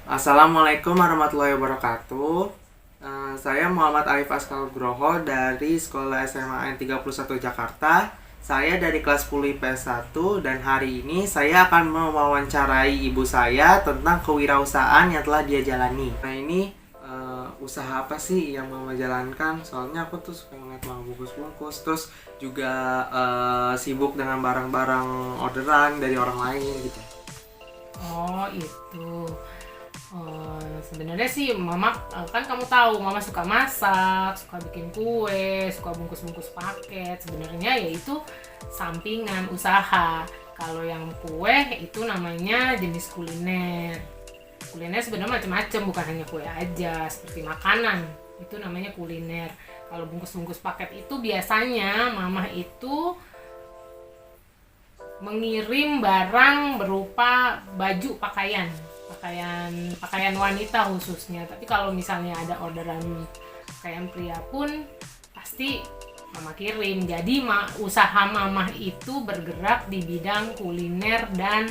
Assalamualaikum warahmatullahi wabarakatuh. Saya Muhammad Arif Askal Groho dari Sekolah SMA N31 Jakarta. Saya dari kelas 10 IPS 1 dan hari ini saya akan mewawancarai ibu saya tentang kewirausahaan yang telah dia jalani. Nah ini usaha apa sih yang mama jalankan? Soalnya aku tuh suka ngeliat mama bungkus-bungkus, terus juga sibuk dengan barang-barang orderan dari orang lain gitu. Oh itu. Sebenarnya sih mama, kan kamu tahu mama suka masak, suka bikin kue, suka bungkus-bungkus paket. Sebenarnya ya itu sampingan usaha. Kalau yang kue itu namanya jenis kuliner. Kuliner sebenarnya macam-macam, bukan hanya kue aja, seperti makanan. Itu namanya kuliner. Kalau bungkus-bungkus paket itu biasanya mama itu mengirim barang berupa baju pakaian wanita khususnya. Tapi kalau misalnya ada orderan pakaian pria pun pasti mama kirim. Jadi usaha mama itu bergerak di bidang kuliner dan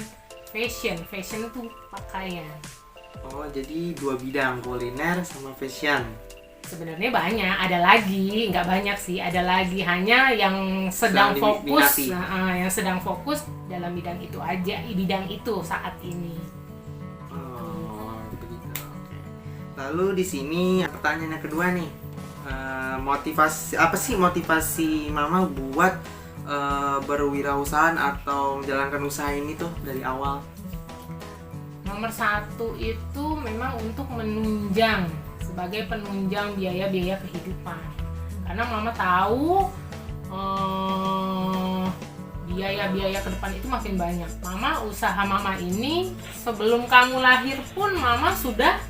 fashion itu pakaian. Oh, jadi dua bidang, kuliner sama fashion. Sebenarnya banyak, ada lagi, nggak banyak sih, ada lagi, hanya yang sedang fokus, yang sedang fokus dalam bidang itu aja, bidang itu saat ini. Oh, begitu. Oke. Lalu di sini pertanyaan yang kedua nih, motivasi apa sih motivasi mama buat berwirausahaan atau menjalankan usaha ini tuh dari awal? Nomor satu itu memang untuk menunjang, sebagai penunjang biaya-biaya kehidupan. Karena mama tahu biaya-biaya ke depan itu makin banyak. Usaha mama ini sebelum kamu lahir pun mama sudah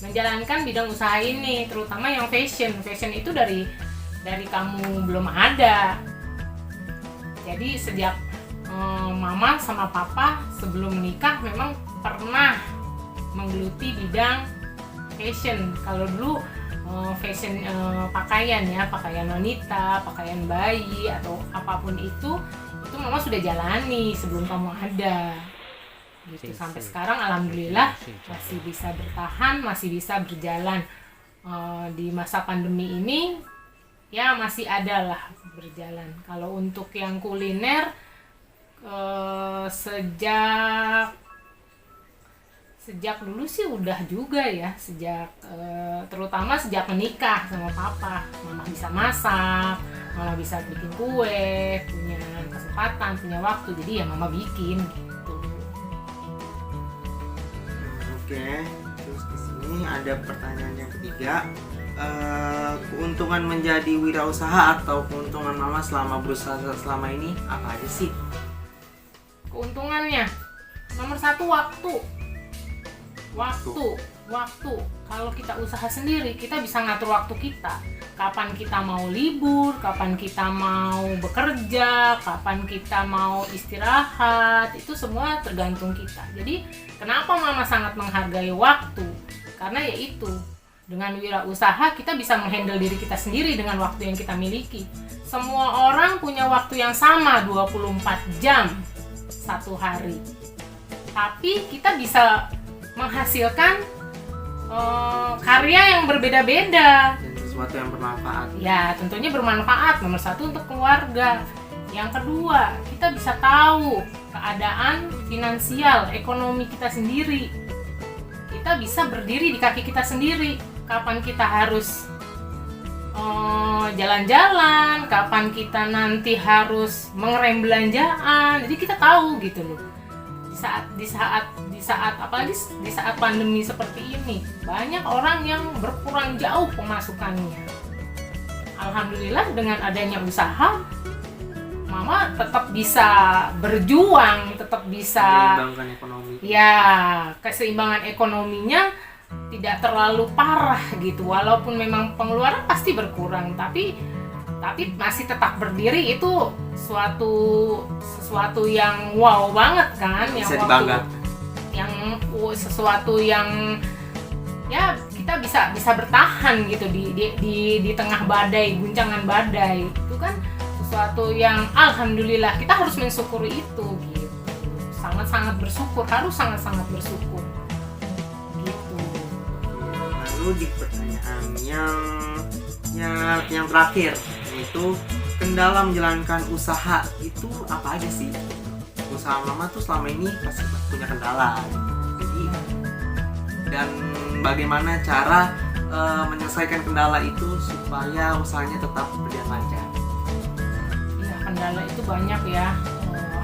menjalankan bidang usaha ini, terutama yang fashion. Fashion itu dari kamu belum ada. Jadi sejak mama sama papa sebelum menikah memang pernah menggeluti bidang fashion. Kalau dulu fashion pakaian wanita, pakaian bayi atau apapun itu mama sudah jalani sebelum kamu ada. Gitu. Sampai sekarang alhamdulillah masih bisa bertahan, masih bisa berjalan. Di masa pandemi ini ya masih ada lah berjalan. Kalau untuk yang kuliner sejak dulu sih udah juga ya, terutama sejak menikah sama papa, mama bisa masak, mama bisa bikin kue, punya kesempatan, punya waktu, jadi ya mama bikin gitu. Oke, terus di sini ada pertanyaan yang ketiga, keuntungan menjadi wirausaha atau keuntungan mama selama berusaha selama ini apa aja sih? Keuntungannya nomor satu, waktu. Kalau kita usaha sendiri, kita bisa ngatur waktu kita. Kapan kita mau libur, kapan kita mau bekerja, kapan kita mau istirahat, itu semua tergantung kita. Jadi kenapa mama sangat menghargai waktu? Karena yaitu, dengan wirausaha kita bisa menghandle diri kita sendiri dengan waktu yang kita miliki. Semua orang punya waktu yang sama, 24 jam satu hari. Tapi kita bisa menghasilkan karya yang berbeda-beda Dan sesuatu yang bermanfaat. ya, tentunya bermanfaat. Nomor satu untuk keluarga, yang kedua kita bisa tahu keadaan finansial ekonomi kita sendiri, kita bisa berdiri di kaki kita sendiri, kapan kita harus jalan-jalan, kapan kita nanti harus mengerem belanjaan, jadi kita tahu gitu loh. Di saat apalagi di saat pandemi seperti ini, banyak orang yang berkurang jauh pemasukannya. Alhamdulillah dengan adanya usaha, mama tetap bisa berjuang, tetap bisa Menyeimbangkan ekonomi. ya, keseimbangan ekonominya tidak terlalu parah gitu. Walaupun memang pengeluaran pasti berkurang, tapi masih tetap berdiri, itu sesuatu yang wow banget kan, Bisa yang dibanggakan. sesuatu yang ya kita bisa bertahan gitu di tengah badai, guncangan badai. Itu kan sesuatu yang alhamdulillah kita harus mensyukuri itu gitu. Sangat-sangat bersyukur, harus sangat-sangat bersyukur Lalu di pertanyaan yang terakhir, yaitu kendala menjalankan usaha itu apa aja sih? Usaha mama tuh selama ini pasti punya kendala. Jadi, dan bagaimana cara menyelesaikan kendala itu supaya usahanya tetap berjalan lancar? Ya, kendala itu banyak ya.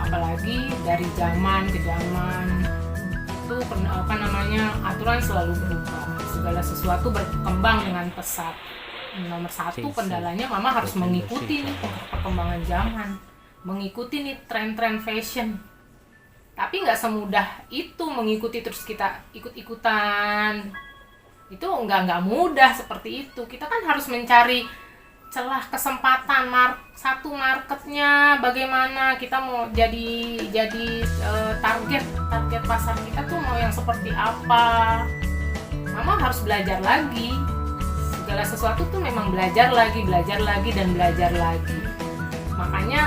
Apalagi dari zaman ke zaman itu aturan selalu berubah, segala sesuatu berkembang dengan pesat. Nomor satu kendalanya mama harus mengikuti nih perkembangan zaman, mengikuti nih tren-tren fashion. Tapi nggak semudah itu mengikuti terus kita ikut-ikutan. Itu nggak mudah seperti itu. Kita kan harus mencari celah kesempatan satu marketnya, bagaimana kita mau jadi target pasar kita tuh mau yang seperti apa. Mama harus belajar lagi. Segala sesuatu tuh memang belajar lagi dan belajar lagi. Makanya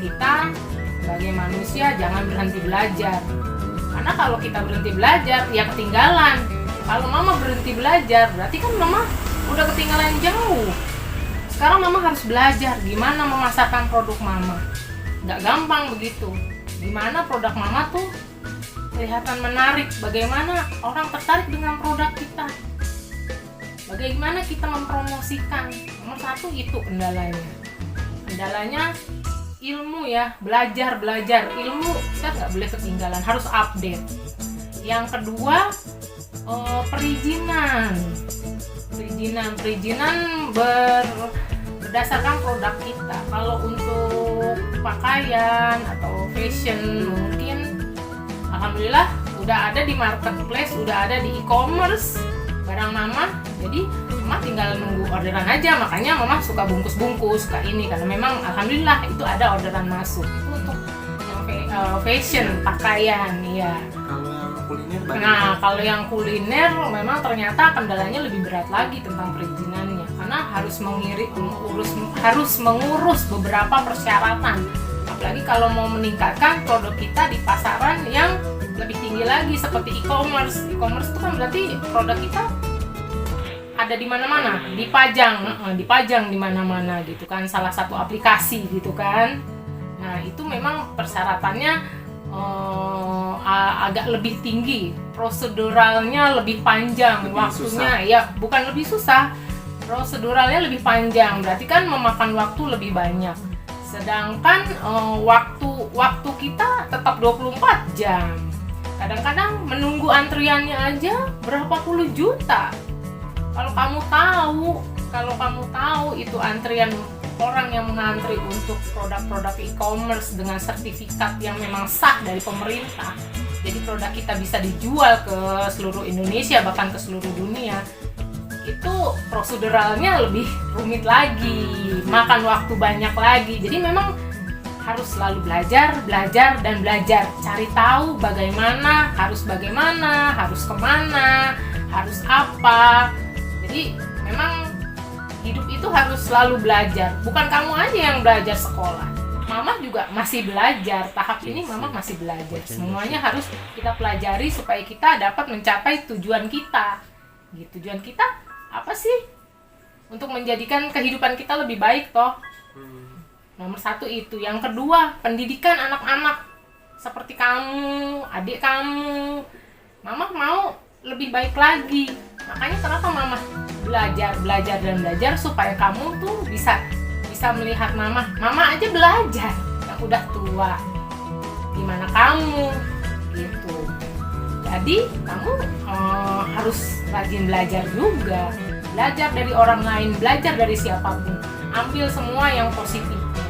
kita sebagai manusia jangan berhenti belajar. Karena kalau kita berhenti belajar ya ketinggalan. Kalau mama berhenti belajar berarti kan mama udah ketinggalan jauh. Sekarang mama harus belajar gimana memasarkan produk mama. Nggak gampang begitu. Gimana produk mama tuh kelihatan menarik. Bagaimana orang tertarik dengan produk kita. Bagaimana kita mempromosikan. Nomor satu itu kendalanya. Kendalanya ilmu ya. Belajar. Ilmu kita nggak boleh ketinggalan. Harus update. Yang kedua perizinan berdasarkan produk kita. Kalau untuk pakaian atau fashion mungkin alhamdulillah udah ada di marketplace, udah ada di e-commerce barang mama. Jadi mama tinggal nunggu orderan aja. Makanya mama suka bungkus-bungkus, suka ini karena memang alhamdulillah itu ada orderan masuk. Itu untuk yang fashion, pakaian ya. Kuliner Kalau yang kuliner memang ternyata kendalanya lebih berat lagi tentang perizinannya karena harus mengurus beberapa persyaratan. Apalagi kalau mau meningkatkan produk kita di pasaran yang lebih tinggi lagi seperti e-commerce. E-commerce itu kan berarti produk kita ada di mana-mana, dipajang di mana-mana gitu kan, salah satu aplikasi gitu kan. Nah, itu memang persyaratannya agak lebih tinggi, proseduralnya lebih panjang, waktunya susah. Ya bukan lebih susah, proseduralnya lebih panjang, berarti kan memakan waktu lebih banyak. Sedangkan waktu kita tetap 24 jam. Kadang-kadang menunggu antriannya aja berapa puluh juta. Kalau kamu tahu itu antrian orang yang mengantri untuk produk-produk e-commerce dengan sertifikat yang memang sah dari pemerintah, jadi produk kita bisa dijual ke seluruh Indonesia bahkan ke seluruh dunia, itu proseduralnya lebih rumit lagi, makan waktu banyak lagi. Jadi memang harus selalu belajar, cari tahu bagaimana, harus kemana, harus apa. Jadi memang hidup itu harus selalu belajar. Bukan kamu aja yang belajar sekolah. Mama juga masih belajar. Tahap ini mama masih belajar. Semuanya harus kita pelajari supaya kita dapat mencapai tujuan kita. Gitu. Tujuan kita apa sih? Untuk menjadikan kehidupan kita lebih baik toh. Nomor satu itu. Yang kedua, pendidikan anak-anak. Seperti kamu, adik kamu. Mama mau lebih baik lagi. Makanya kenapa mama belajar supaya kamu tuh bisa melihat mama aja belajar yang udah tua, gimana kamu gitu. Jadi kamu harus rajin belajar juga, belajar dari orang lain, belajar dari siapapun, ambil semua yang positif gitu.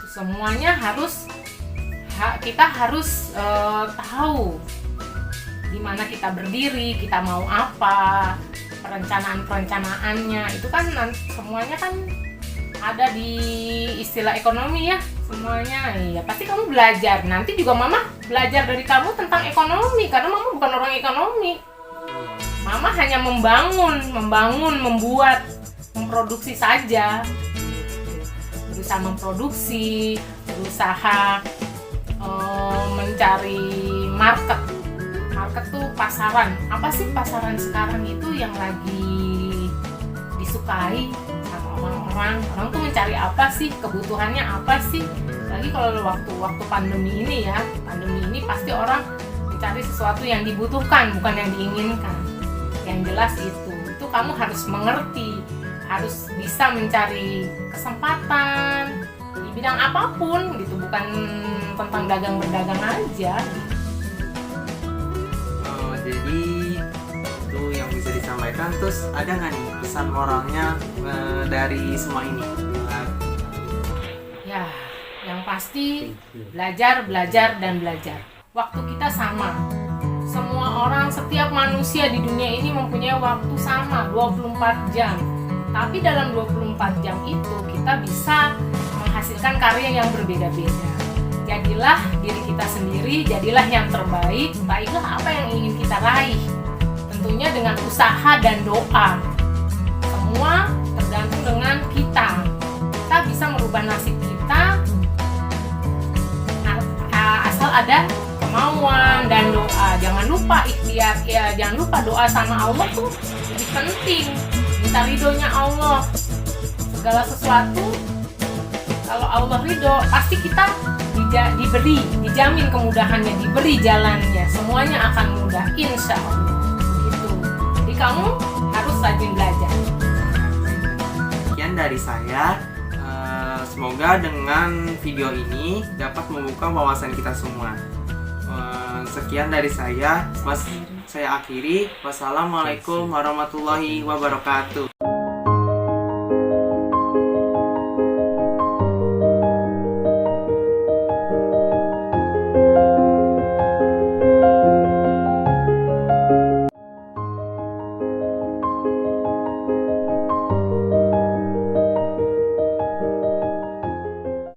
Semuanya kita harus tahu di mana kita berdiri, kita mau apa, perencanaannya itu kan semuanya kan ada di istilah ekonomi ya, semuanya. Iya, pasti kamu belajar. Nanti juga mama belajar dari kamu tentang ekonomi karena mama bukan orang ekonomi. Mama hanya memproduksi saja. Berusaha memproduksi, berusaha mencari market tuh pasaran. Apa sih pasaran sekarang itu yang lagi disukai sama orang-orang? Orang tuh mencari apa sih? Kebutuhannya apa sih? Lagi kalau waktu pandemi ini ya, pandemi ini pasti orang mencari sesuatu yang dibutuhkan, bukan yang diinginkan. Yang jelas itu kamu harus mengerti, harus bisa mencari kesempatan di bidang apapun gitu, bukan tentang dagang berdagang aja. Jadi itu yang bisa disampaikan. Terus ada nggak nih pesan moralnya dari semua ini? Ya, yang pasti belajar, dan belajar. Waktu kita sama. Semua orang, setiap manusia di dunia ini mempunyai waktu sama, 24 jam. Tapi dalam 24 jam itu kita bisa menghasilkan karya yang berbeda-beda. Jadilah diri kita sendiri, jadilah yang terbaik, baiklah apa yang ingin kita raih. Tentunya dengan usaha dan doa. Semua tergantung dengan kita. Kita bisa merubah nasib kita asal ada kemauan dan doa. Jangan lupa ikhtiar, ya jangan lupa doa sama Allah tuh lebih penting. Minta ridhonya Allah. Segala sesuatu kalau Allah ridho pasti kita dijamin kemudahannya, diberi jalannya, semuanya akan mudah, insya Allah. Begitu. Jadi kamu harus rajin belajar. Sekian dari saya. Semoga dengan video ini dapat membuka wawasan kita semua. Sekian dari saya. Saya akhiri. Wassalamualaikum warahmatullahi wabarakatuh.